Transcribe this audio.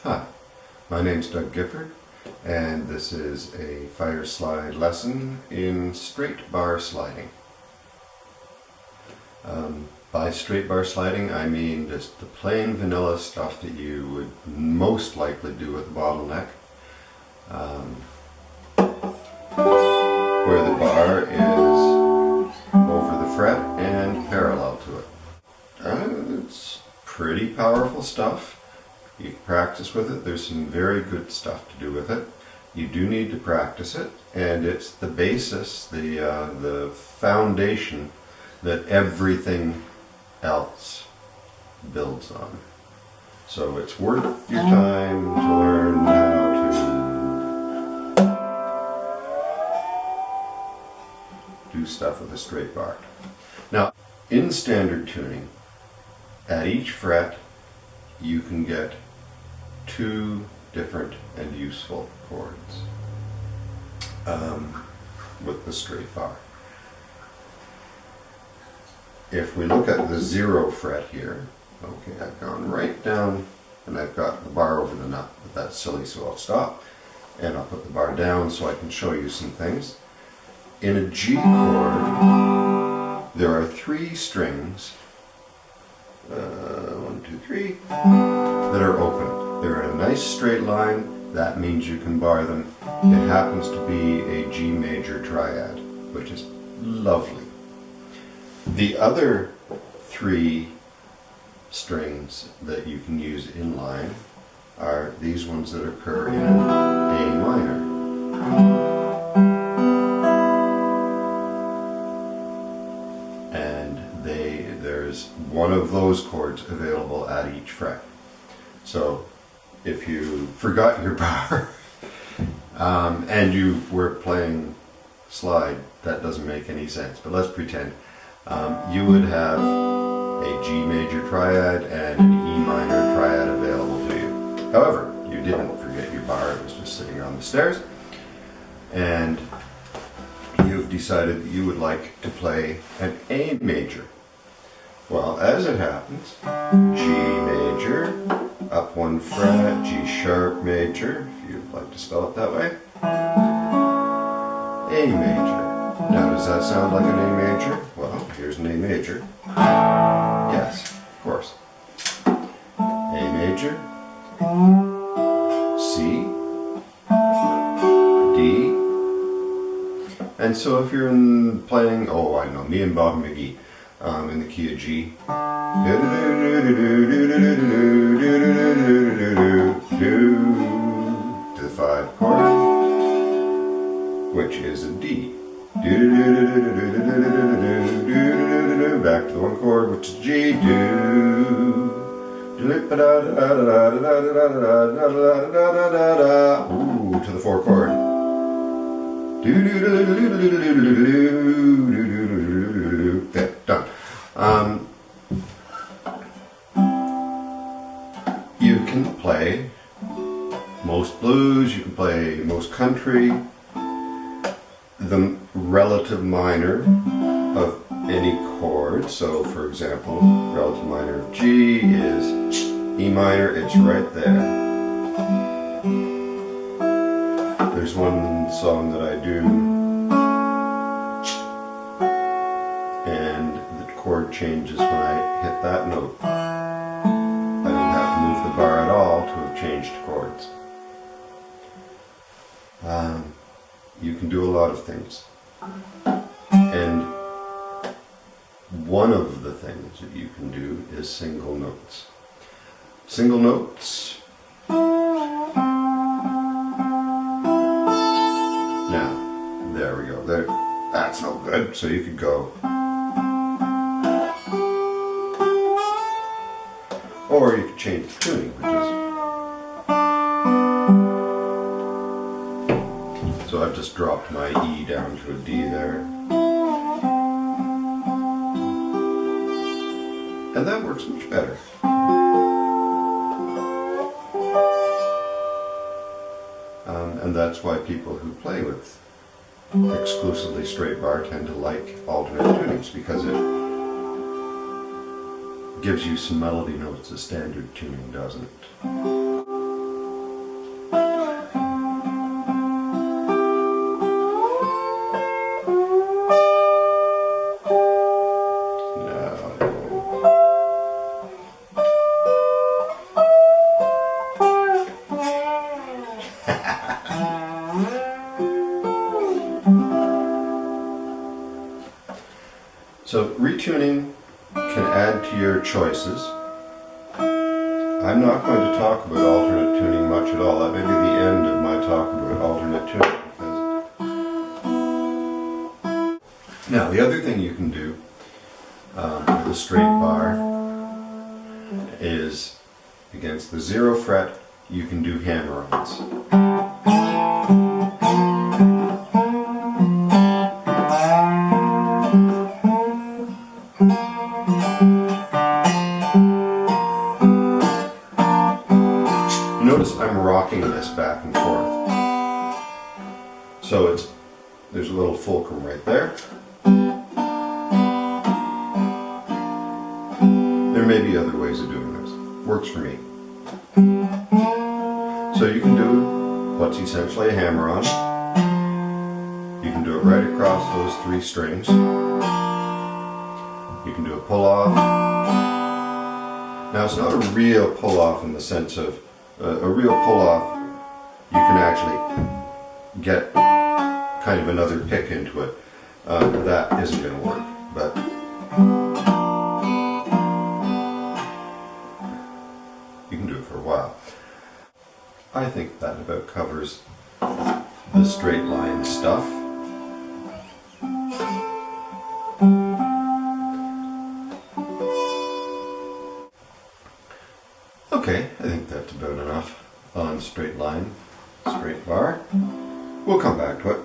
Hi, my name's Doug Gifford, and this is a fireside lesson in straight bar sliding. By straight bar sliding, I mean just the plain vanilla stuff that you would most likely do with a bottleneck, where the bar is over the fret and parallel to it. It's pretty powerful stuff. You can practice with it. There's some very good stuff to do with it. You do need to practice it, and it's the basis, the foundation that everything else builds on. So it's worth your time to learn how to do stuff with a straight bar. Now, in standard tuning, at each fret you can get two different and useful chords with the straight bar. If we look at the 0 fret here, okay, I've gone right down and I've got the bar over the nut, but that's silly, so I'll stop and I'll put the bar down so I can show you some things. In a G chord, there are 3 strings, 1, 2, 3, that are open. They're in a nice straight line. That means you can bar them. It happens to be a G major triad, which is lovely. The other 3 strings that you can use in line are these ones that occur in A minor. And there's one of those chords available at each fret. So if you forgot your bar and you were playing slide, that doesn't make any sense, but let's pretend. You would have a G major triad and an E minor triad available to you. However, you didn't forget your bar, it was just sitting on the stairs, and you've decided that you would like to play an A major. Well, as it happens, G major, up 1 fret, G sharp major, if you'd like to spell it that way, A major. Now, does that sound like an A major? Well, here's an A major. Yes, of course. A major, C, D, and so if you're playing, oh, I know, me and Bob McGee, in the key of G, to the 5 chord, which is a D. Back to the 1 chord, which is G. Ooh, to the 4 chord. There, done. You can play most blues, you can play most country. The relative minor of any chord, so for example, relative minor of G is E minor, it's right there. There's one song that I do, and the chord changes when I hit that note. I don't have to move the bar at all to have changed chords. You can do a lot of things, and one of the things that you can do is single notes. Single notes. Now, there we go. There, that's no good. So you could go, or you could change the tuning, which is. So I've just dropped my E down to a D there. And that works much better. And that's why people who play with exclusively straight bar tend to like alternate tunings, because it gives you some melody notes that standard tuning doesn't. tuning can add to your choices. I'm not going to talk about alternate tuning much at all. That may be the end of my talk about alternate tuning. Now, the other thing you can do with a straight bar is against the 0 fret, you can do hammer-ons. Notice I'm rocking this back and forth. So there's a little fulcrum right there. There may be other ways of doing this. Works for me. So you can do what's essentially a hammer-on. You can do it right across those 3 strings. You can do a pull-off. Now it's not a real pull-off in the sense of a real pull-off. You can actually get kind of another pick into it. That isn't going to work, but you can do it for a while. I think that about covers the straight line stuff. Okay, I think that's about enough on straight line, straight bar. We'll come back to it.